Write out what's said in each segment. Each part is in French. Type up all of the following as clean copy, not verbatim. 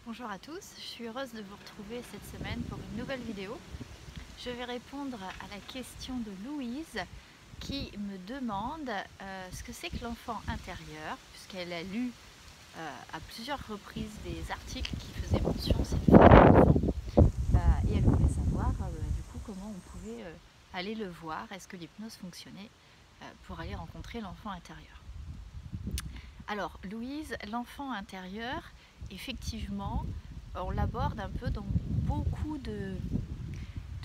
Bonjour à tous, je suis heureuse de vous retrouver cette semaine pour une nouvelle vidéo. Je vais répondre à la question de Louise qui me demande ce que c'est que l'enfant intérieur, puisqu'elle a lu à plusieurs reprises des articles qui faisaient mention de cette femme d'enfant. Et elle voulait savoir du coup comment on pouvait aller le voir, est-ce que l'hypnose fonctionnait pour aller rencontrer l'enfant intérieur. Alors Louise, l'enfant intérieur, effectivement, on l'aborde un peu dans beaucoup de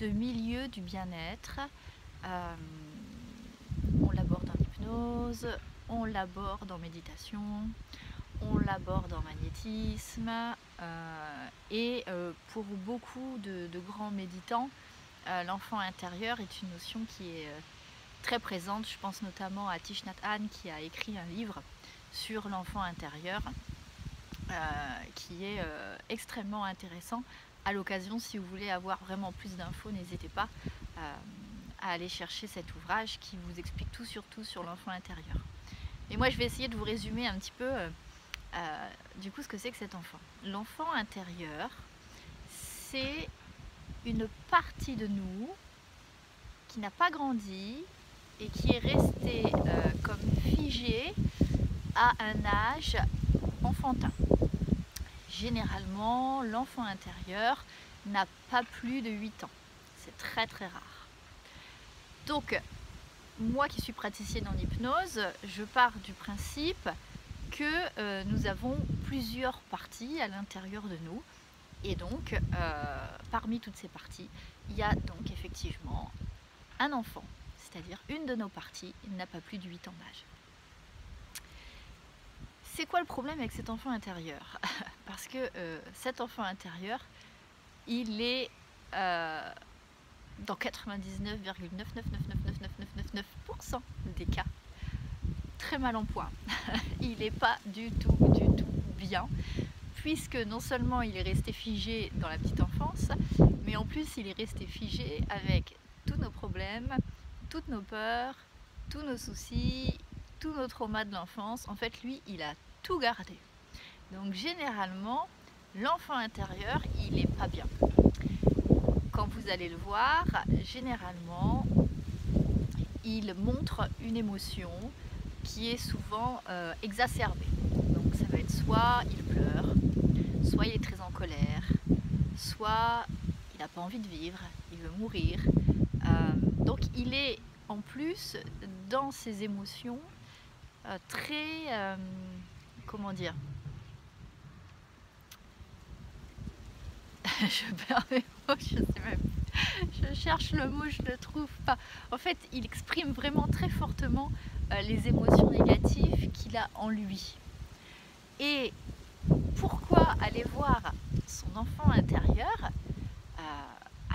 milieux du bien-être. On l'aborde en hypnose, on l'aborde en méditation, on l'aborde en magnétisme et pour beaucoup de grands méditants, l'enfant intérieur est une notion qui est très présente. Je pense notamment à Thich Nhat Hanh qui a écrit un livre sur l'enfant intérieur qui est extrêmement intéressant. À l'occasion, si vous voulez avoir vraiment plus d'infos, n'hésitez pas à aller chercher cet ouvrage qui vous explique tout sur l'enfant intérieur. Et moi je vais essayer de vous résumer un petit peu du coup ce que c'est que cet enfant. L'enfant intérieur, c'est une partie de nous qui n'a pas grandi et qui est restée comme figée à un âge enfantin. Généralement, l'enfant intérieur n'a pas plus de 8 ans. C'est très très rare. Donc, moi qui suis praticienne en hypnose, je pars du principe que nous avons plusieurs parties à l'intérieur de nous. Et donc, parmi toutes ces parties, il y a donc effectivement un enfant, c'est-à-dire une de nos parties, n'a pas plus de 8 ans d'âge. C'est quoi le problème avec cet enfant intérieur? Parce que cet enfant intérieur, il est dans 99,9999999% des cas très mal en point. Il n'est pas du tout bien, puisque non seulement il est resté figé dans la petite enfance, mais en plus il est resté figé avec tous nos problèmes, toutes nos peurs, tous nos soucis, tous nos traumas de l'enfance. En fait, lui, il a tout gardé. Donc généralement, l'enfant intérieur, il n'est pas bien. Quand vous allez le voir, généralement, il montre une émotion qui est souvent exacerbée. Donc ça va être soit il pleure, soit il est très en colère, soit il n'a pas envie de vivre, il veut mourir. Donc il est en plus dans ses émotions très, comment dire, je perds mes mots, je sais même, je cherche le mot, je ne le trouve pas. En fait, il exprime vraiment très fortement les émotions négatives qu'il a en lui. Et pourquoi aller voir son enfant intérieur?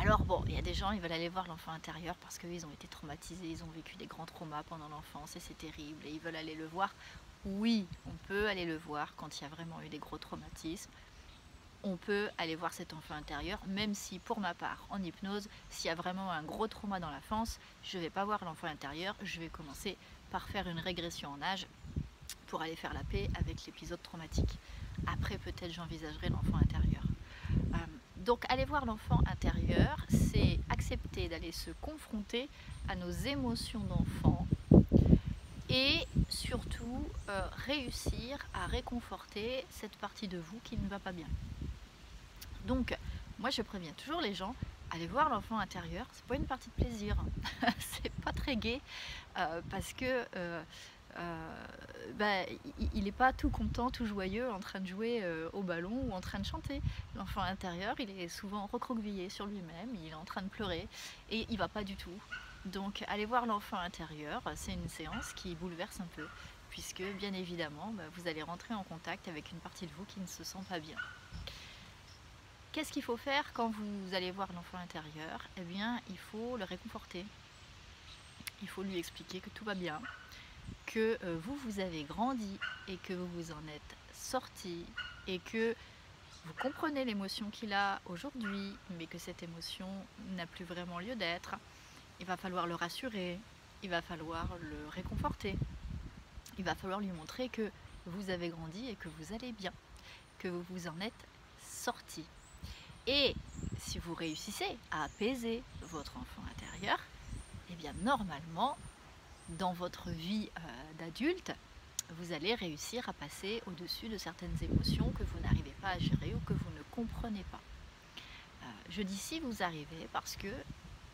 Alors bon, il y a des gens, ils veulent aller voir l'enfant intérieur parce qu'ils ont été traumatisés, ils ont vécu des grands traumas pendant l'enfance et c'est terrible et ils veulent aller le voir. Oui, on peut aller le voir quand il y a vraiment eu des gros traumatismes. On peut aller voir cet enfant intérieur, même si pour ma part, en hypnose, s'il y a vraiment un gros trauma dans l'enfance, je ne vais pas voir l'enfant intérieur, je vais commencer par faire une régression en âge pour aller faire la paix avec l'épisode traumatique. Après, peut-être j'envisagerai l'enfant intérieur. Donc aller voir l'enfant intérieur, c'est accepter d'aller se confronter à nos émotions d'enfant et surtout réussir à réconforter cette partie de vous qui ne va pas bien. Donc moi je préviens toujours les gens, allez voir l'enfant intérieur, c'est pas une partie de plaisir, c'est pas très gai parce que il n'est pas tout content, tout joyeux en train de jouer au ballon ou en train de chanter. L'enfant intérieur, il est souvent recroquevillé sur lui-même, il est en train de pleurer et il va pas du tout. Donc aller voir l'enfant intérieur, c'est une séance qui bouleverse un peu, puisque bien évidemment, vous allez rentrer en contact avec une partie de vous qui ne se sent pas bien. Qu'est-ce qu'il faut faire quand vous allez voir l'enfant intérieur? Eh bien, il faut le réconforter. Il faut lui expliquer que tout va bien, que vous avez grandi et que vous vous en êtes sorti et que vous comprenez l'émotion qu'il a aujourd'hui, mais que cette émotion n'a plus vraiment lieu d'être. Il va falloir le rassurer, il va falloir le réconforter, il va falloir lui montrer que vous avez grandi et que vous allez bien, que vous vous en êtes sortie. Et si vous réussissez à apaiser votre enfant intérieur, eh bien normalement, dans votre vie d'adulte, vous allez réussir à passer au-dessus de certaines émotions que vous n'arrivez pas à gérer ou que vous ne comprenez pas. Je dis si vous arrivez parce que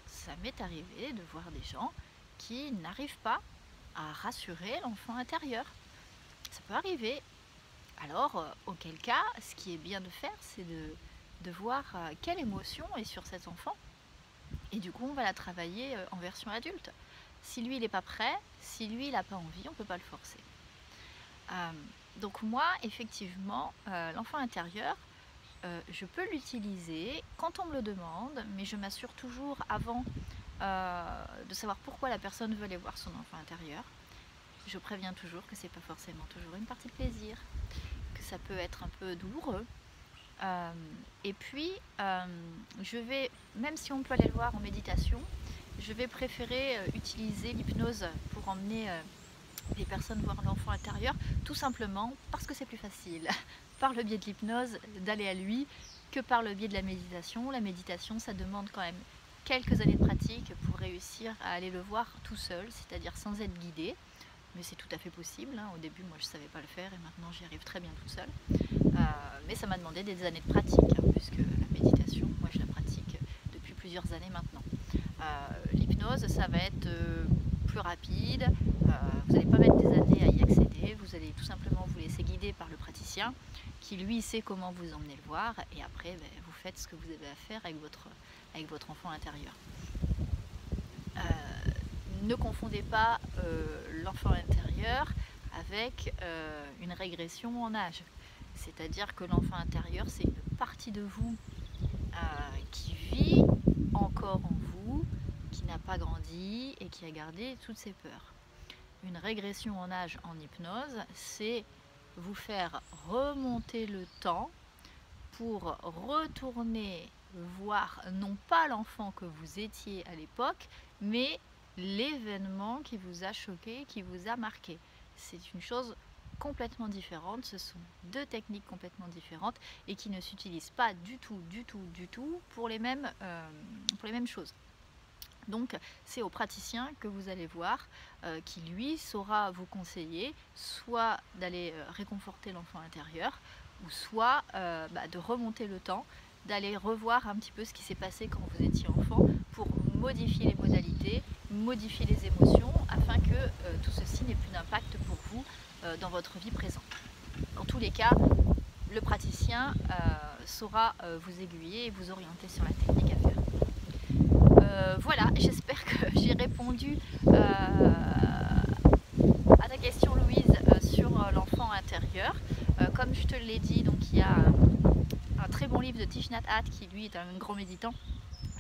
ça m'est arrivé de voir des gens qui n'arrivent pas à rassurer l'enfant intérieur. Ça peut arriver. Alors, auquel cas, ce qui est bien de faire, c'est de voir quelle émotion est sur cet enfant. Et du coup, on va la travailler en version adulte. Si lui, il n'est pas prêt, si lui, il n'a pas envie, on ne peut pas le forcer. Donc moi, effectivement, l'enfant intérieur, je peux l'utiliser quand on me le demande, mais je m'assure toujours avant de savoir pourquoi la personne veut aller voir son enfant intérieur. Je préviens toujours que c'est pas forcément toujours une partie de plaisir, que ça peut être un peu douloureux. Et puis, je vais, même si on peut aller le voir en méditation, je vais préférer utiliser l'hypnose pour emmener les personnes voir l'enfant intérieur, tout simplement parce que c'est plus facile par le biais de l'hypnose d'aller à lui que par le biais de la méditation. La méditation, ça demande quand même quelques années de pratique pour réussir à aller le voir tout seul, c'est-à-dire sans être guidé. Mais c'est tout à fait possible. Au début, moi, je ne savais pas le faire et maintenant, j'y arrive très bien toute seule. Mais ça m'a demandé des années de pratique, puisque la méditation, moi, je la pratique depuis plusieurs années maintenant. L'hypnose, ça va être plus rapide. Vous n'allez pas mettre des années à y accéder. Vous allez tout simplement vous laisser guider par le praticien qui, lui, sait comment vous emmener le voir. Et après, vous faites ce que vous avez à faire avec votre enfant intérieur. Ne confondez pas l'enfant intérieur avec une régression en âge. C'est-à-dire que l'enfant intérieur, c'est une partie de vous qui vit encore en vous, qui n'a pas grandi et qui a gardé toutes ses peurs. Une régression en âge en hypnose, c'est vous faire remonter le temps pour retourner voir non pas l'enfant que vous étiez à l'époque, mais l'événement qui vous a choqué, qui vous a marqué. C'est une chose complètement différente, ce sont deux techniques complètement différentes et qui ne s'utilisent pas du tout pour les mêmes choses. Donc c'est au praticien que vous allez voir qui lui saura vous conseiller soit d'aller réconforter l'enfant intérieur ou soit de remonter le temps, d'aller revoir un petit peu ce qui s'est passé quand vous étiez enfant pour modifier les modalités, modifier les émotions afin que tout ceci n'ait plus d'impact pour vous dans votre vie présente. Dans tous les cas, le praticien saura vous aiguiller et vous orienter sur la technique à faire. Voilà, j'espère que j'ai répondu à ta question Louise sur l'enfant intérieur. Comme je te l'ai dit, donc il y a un très bon livre de Thich Nhat Hanh qui lui est un grand méditant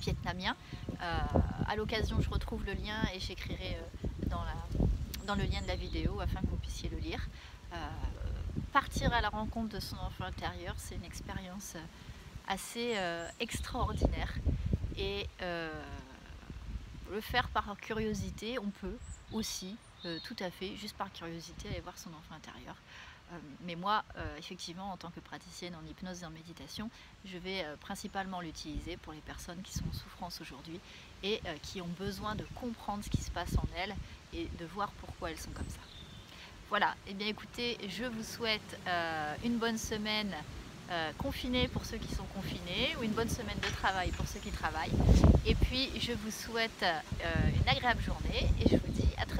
vietnamien. À l'occasion, je retrouve le lien et j'écrirai dans le lien de la vidéo afin que vous puissiez le lire. Partir à la rencontre de son enfant intérieur, c'est une expérience assez extraordinaire et le faire par curiosité, on peut aussi tout à fait, juste par curiosité, aller voir son enfant intérieur. Mais moi, effectivement, en tant que praticienne en hypnose et en méditation, je vais principalement l'utiliser pour les personnes qui sont en souffrance aujourd'hui et qui ont besoin de comprendre ce qui se passe en elles et de voir pourquoi elles sont comme ça. Voilà, et bien écoutez, je vous souhaite une bonne semaine confinée pour ceux qui sont confinés ou une bonne semaine de travail pour ceux qui travaillent. Et puis, je vous souhaite une agréable journée et je vous dis à très bientôt.